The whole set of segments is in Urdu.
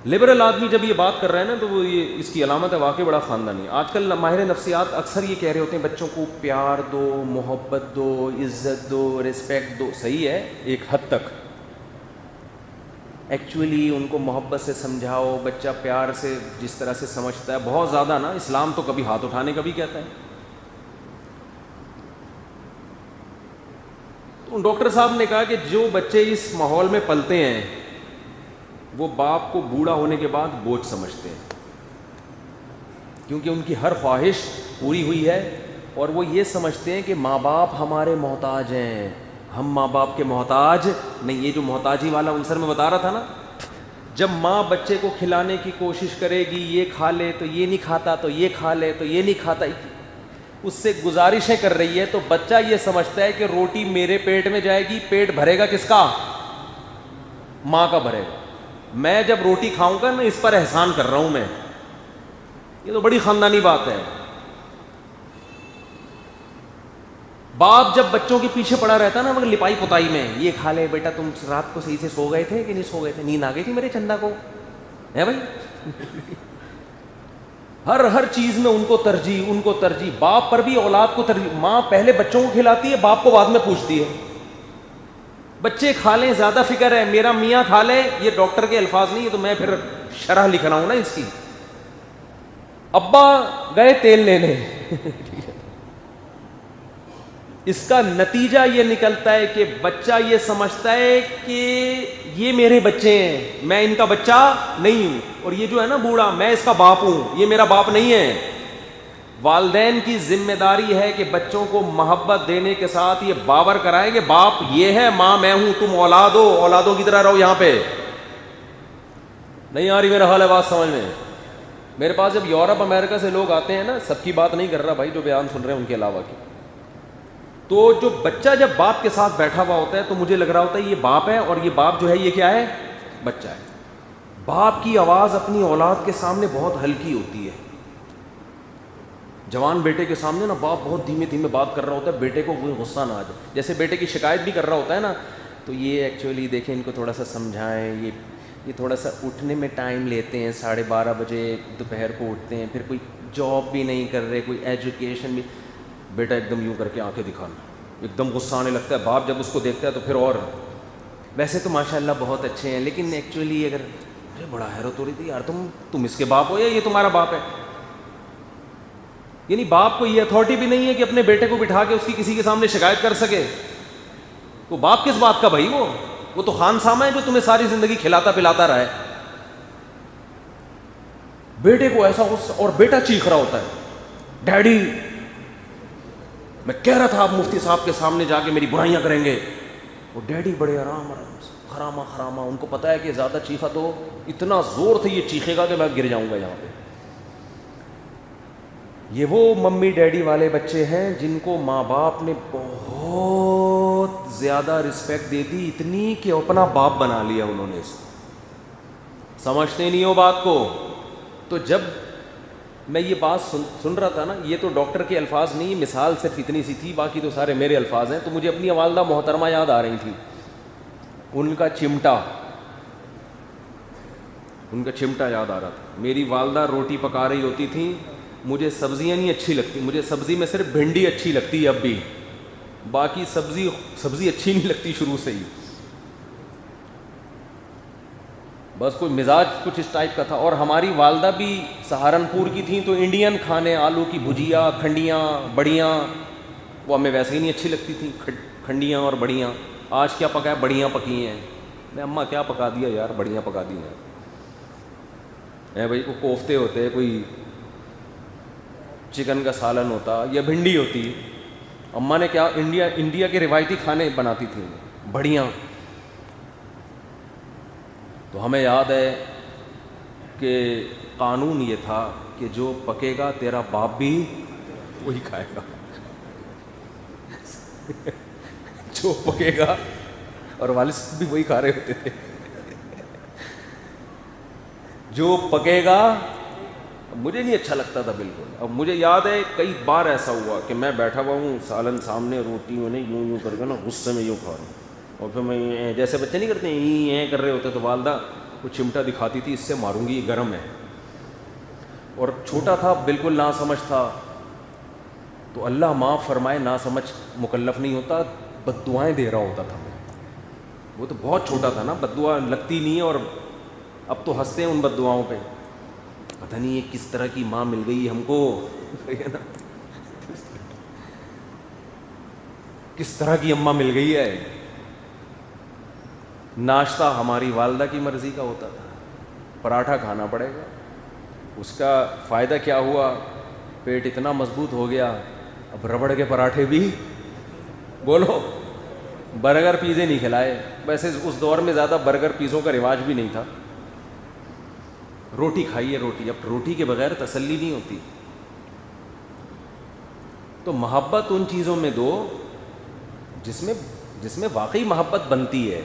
لبرل آدمی جب یہ بات کر رہے ہیں نا تو وہ یہ اس کی علامت ہے واقعی بڑا خاندانی. آج کل ماہر نفسیات اکثر یہ کہہ رہے ہوتے ہیں بچوں کو پیار دو, محبت دو, عزت دو, رسپیکٹ دو. صحیح ہے ایک حد تک, ایکچولی ان کو محبت سے سمجھاؤ, بچہ پیار سے جس طرح سے سمجھتا ہے بہت زیادہ نا. اسلام تو کبھی ہاتھ اٹھانے کا بھی کہتا ہے. تو ڈاکٹر صاحب نے کہا کہ جو بچے اس ماحول میں پلتے ہیں وہ باپ کو بوڑھا ہونے کے بعد بوجھ سمجھتے ہیں, کیونکہ ان کی ہر خواہش پوری ہوئی ہے اور وہ یہ سمجھتے ہیں کہ ماں باپ ہمارے محتاج ہیں, ہم ماں باپ کے محتاج نہیں. یہ جو محتاجی والا عنصر میں بتا رہا تھا نا, جب ماں بچے کو کھلانے کی کوشش کرے گی, یہ کھا لے تو یہ نہیں کھاتا, تو یہ کھا لے تو یہ نہیں کھاتا, اس سے گزارشیں کر رہی ہے, تو بچہ یہ سمجھتا ہے کہ روٹی میرے پیٹ میں جائے گی, پیٹ بھرے گا کس کا؟ ماں کا بھرے گا. میں جب روٹی کھاؤں گا نا اس پر احسان کر رہا ہوں میں. یہ تو بڑی خاندانی بات ہے. باپ جب بچوں کے پیچھے پڑا رہتا نا مگر لپائی پتائی میں, یہ کھا لے بیٹا, تم رات کو صحیح سے سو گئے تھے کہ نہیں سو گئے تھے, نیند آ گئی تھی میرے چندا کو, ہے بھائی. ہر چیز میں ان کو ترجیح. باپ پر بھی اولاد کو ترجیح. ماں پہلے بچوں کو کھلاتی ہے, باپ کو بعد میں پوچھتی ہے. بچے کھا لیں زیادہ فکر ہے, میرا میاں کھا لے, یہ ڈاکٹر کے الفاظ نہیں, یہ تو میں پھر شرح لکھ رہا ہوں نا اس کی. ابا گئے تیل لینے. اس کا نتیجہ یہ نکلتا ہے کہ بچہ یہ سمجھتا ہے کہ یہ میرے بچے ہیں, میں ان کا بچہ نہیں ہوں. اور یہ جو ہے نا بوڑھا, میں اس کا باپ ہوں, یہ میرا باپ نہیں ہے. والدین کی ذمہ داری ہے کہ بچوں کو محبت دینے کے ساتھ یہ باور کرائیں کہ باپ یہ ہے, ماں میں ہوں, تم اولاد ہو, اولادوں کی طرح رہو. یہاں پہ نہیں آ رہی میرا حال ہے بات سمجھ میں. میرے پاس جب یورپ امریکہ سے لوگ آتے ہیں نا, سب کی بات نہیں کر رہا بھائی, جو بیان سن رہے ہیں ان کے علاوہ کی, تو جو بچہ جب باپ کے ساتھ بیٹھا ہوا ہوتا ہے تو مجھے لگ رہا ہوتا ہے یہ باپ ہے, اور یہ باپ جو ہے یہ کیا ہے, بچہ ہے. باپ کی آواز اپنی اولاد کے سامنے بہت ہلکی ہوتی ہے. جوان بیٹے کے سامنے نا باپ بہت دھیمے دھیمے بات کر رہا ہوتا ہے, بیٹے کو کوئی غصہ نہ آ جائے. جیسے بیٹے کی شکایت بھی کر رہا ہوتا ہے نا, تو یہ ایکچولی دیکھیں ان کو تھوڑا سا سمجھائیں, یہ تھوڑا سا اٹھنے میں ٹائم لیتے ہیں, 12:30 بجے دوپہر کو اٹھتے ہیں, پھر کوئی جاب بھی نہیں کر رہے, کوئی ایجوکیشن بھی. بیٹا ایک دم یوں کر کے آنکھیں دکھانا, ایک دم غصہ آنے لگتا ہے. باپ جب اس کو دیکھتا ہے تو پھر اور, ویسے تو ماشاء اللہ بہت اچھے ہیں, لیکن ایکچولی اگر ارے بڑا حیرت ہو رہی تھی یار, تم اس کے باپ ہو یا یہ تمہارا باپ ہے. یعنی باپ کو یہ اتھارٹی بھی نہیں ہے کہ اپنے بیٹے کو بٹھا کے اس کی کسی کے سامنے شکایت کر سکے. تو باپ کس بات کا بھائی, وہ تو خان سامہ ہے جو تمہیں ساری زندگی کھلاتا پلاتا رہا ہے. بیٹے کو ایسا غصہ, اور بیٹا چیخ رہا ہوتا ہے, ڈیڈی میں کہہ رہا تھا آپ مفتی صاحب کے سامنے جا کے میری برائیاں کریں گے. وہ ڈیڈی بڑے آرام سے خراما, ان کو پتا ہے کہ زیادہ چیخا تو اتنا زور سے یہ چیخے گا کہ میں گر جاؤں گا یہاں پہ. یہ وہ ممی ڈیڈی والے بچے ہیں جن کو ماں باپ نے بہت زیادہ رسپیکٹ دے دی, اتنی کہ اپنا باپ بنا لیا انہوں نے. اس سمجھتے نہیں ہو بات کو. تو جب میں یہ بات سن رہا تھا نا, یہ تو ڈاکٹر کے الفاظ نہیں, مثال صرف اتنی سی تھی, باقی تو سارے میرے الفاظ ہیں. تو مجھے اپنی والدہ محترمہ یاد آ رہی تھی, ان کا چمٹا یاد آ رہا تھا. میری والدہ روٹی پکا رہی ہوتی تھی, مجھے سبزیاں نہیں اچھی لگتی, مجھے سبزی میں صرف بھنڈی اچھی لگتی ہے اب بھی, باقی سبزی اچھی نہیں لگتی شروع سے ہی. بس کوئی مزاج کچھ اس ٹائپ کا تھا. اور ہماری والدہ بھی سہارنپور کی تھیں, تو انڈین کھانے, آلو کی بھجیا, کھنڈیاں, بڑیاں, وہ ہمیں ویسے ہی نہیں اچھی لگتی تھیں, کھنڈیاں اور بڑیاں. آج کیا پکا ہے, بڑیاں پکی ہیں. میں اماں کیا پکا دیا یار, بڑیاں پکا دی ہیں بھائی. کو کوفتے ہوتے, کوئی چکن کا سالن ہوتا یا بھنڈی ہوتی. اماں نے کیا, انڈیا کے روایتی کھانے بناتی تھیں, بڑیاں. تو ہمیں یاد ہے کہ قانون یہ تھا کہ جو پکے گا تیرا باپ بھی وہی کھائے گا. جو پکے گا, اور والد صاحب بھی وہی کھا رہے ہوتے تھے. جو پکے گا, مجھے نہیں اچھا لگتا تھا بالکل. اب مجھے یاد ہے کئی بار ایسا ہوا کہ میں بیٹھا ہوا ہوں, سالن سامنے, روٹی میں نے یوں کر کے نا غصے میں یوں کھا رہا ہوں, اور پھر میں جیسے بچے نہیں کرتے ہیں کر رہے ہوتے, تو والدہ وہ چمٹا دکھاتی تھی، اس سے ماروں گی، یہ گرم ہے، اور چھوٹا تھا بالکل ناسمجھ تھا. تو اللہ معاف فرمائے، ناسمجھ مکلف نہیں ہوتا، بد دعائیں دے رہا ہوتا تھا. وہ تو بہت چھوٹا تھا نا، بد دعا لگتی نہیں ہے، اور اب تو ہنستے ہیں ان بد دعاؤں پہ. پتہ نہیں یہ کس طرح کی ماں مل گئی ہم کو، کس طرح کی اماں مل گئی ہے. ناشتہ ہماری والدہ کی مرضی کا ہوتا تھا، پراٹھا کھانا پڑے گا. اس کا فائدہ کیا ہوا؟ پیٹ اتنا مضبوط ہو گیا، اب ربڑ کے پراٹھے بھی، بولو، برگر پیزے نہیں کھلائے. ویسے اس دور میں زیادہ برگر پیزوں کا رواج بھی نہیں تھا. روٹی کھائیے، روٹی، اب روٹی کے بغیر تسلی نہیں ہوتی. تو محبت ان چیزوں میں دو جس میں واقعی محبت بنتی ہے.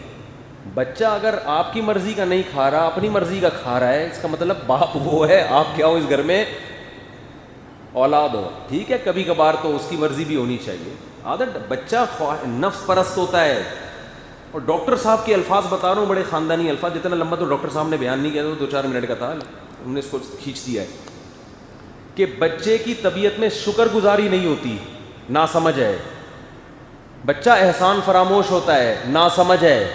بچہ اگر آپ کی مرضی کا نہیں کھا رہا، اپنی مرضی کا کھا رہا ہے، اس کا مطلب باپ وہ ہے، آپ کیا ہو اس گھر میں؟ اولاد ہو. ٹھیک ہے، کبھی کبھار تو اس کی مرضی بھی ہونی چاہیے. عادت، بچہ نفس پرست ہوتا ہے. اور ڈاکٹر صاحب کے الفاظ بتا رہا ہوں، بڑے خاندانی الفاظ، جتنا لمبا تو ڈاکٹر صاحب نے بیان نہیں کیا، تو 2-4 منٹ کا تھا، انہوں نے اس کو کھینچ دیا ہے کہ بچے کی طبیعت میں شکر گزاری نہیں ہوتی، ناسمجھ ہے. بچہ احسان فراموش ہوتا ہے، ناسمجھ ہے.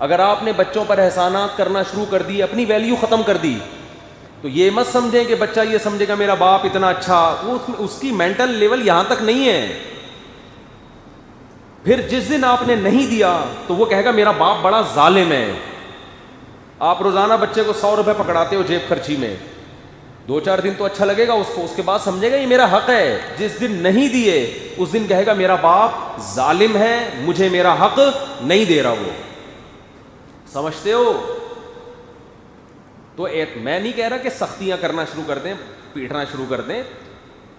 اگر آپ نے بچوں پر احسانات کرنا شروع کر دی، اپنی ویلیو ختم کر دی، تو یہ مت سمجھیں کہ بچہ یہ سمجھے گا میرا باپ اتنا اچھا، وہ اس کی مینٹل لیول یہاں تک نہیں ہے. پھر جس دن آپ نے نہیں دیا تو وہ کہے گا میرا باپ بڑا ظالم ہے. آپ روزانہ بچے کو 100 روپے پکڑاتے ہو جیب خرچی میں، 2-4 دن تو اچھا لگے گا اس کو، اس کے بعد سمجھے گا یہ میرا حق ہے. جس دن نہیں دیے اس دن کہے گا میرا باپ ظالم ہے، مجھے میرا حق نہیں دے رہا. وہ سمجھتے ہو؟ تو میں نہیں کہہ رہا کہ سختیاں کرنا شروع کر دیں، پیٹنا شروع کر دیں.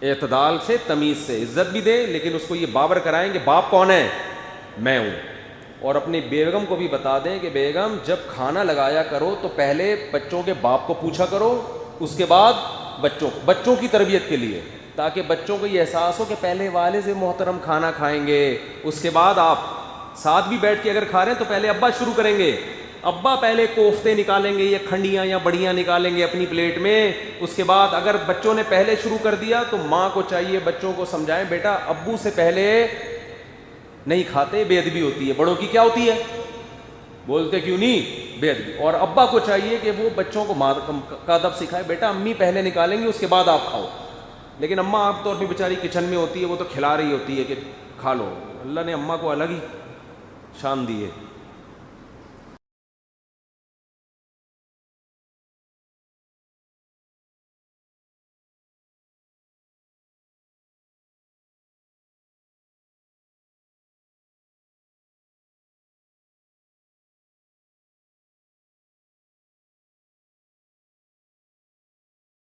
اعتدال سے، تمیز سے، عزت بھی دیں، لیکن اس کو یہ باور کرائیں کہ باپ کون ہے؟ میں ہوں. اور اپنی بیگم کو بھی بتا دیں کہ بیگم جب کھانا لگایا کرو تو پہلے بچوں کے باپ کو پوچھا کرو، اس کے بعد بچوں کی تربیت کے لیے، تاکہ بچوں کو یہ احساس ہو کہ پہلے والد محترم کھانا کھائیں گے، اس کے بعد آپ. ساتھ بھی بیٹھ کے اگر کھا رہے ہیں تو پہلے ابا شروع کریں گے، ابا پہلے کوفتے نکالیں گے یا کھنڈیاں یا بڑیاں نکالیں گے اپنی پلیٹ میں. اس کے بعد اگر بچوں نے پہلے شروع کر دیا تو ماں کو چاہیے بچوں کو سمجھائیں بیٹا ابو سے پہلے نہیں کھاتے، بے ادبی ہوتی ہے. بڑوں کی کیا ہوتی ہے؟ بولتے کیوں نہیں؟ بے ادبی. اور ابا کو چاہیے کہ وہ بچوں کو کا ادب سکھائے، بیٹا امی پہلے نکالیں گی اس کے بعد آپ کھاؤ. لیکن اماں عام طور پہ بیچاری کچن میں ہوتی ہے، وہ تو کھلا رہی ہوتی ہے کہ کھا لو. اللہ نے اماں کو الگ ہی شان دی ہے.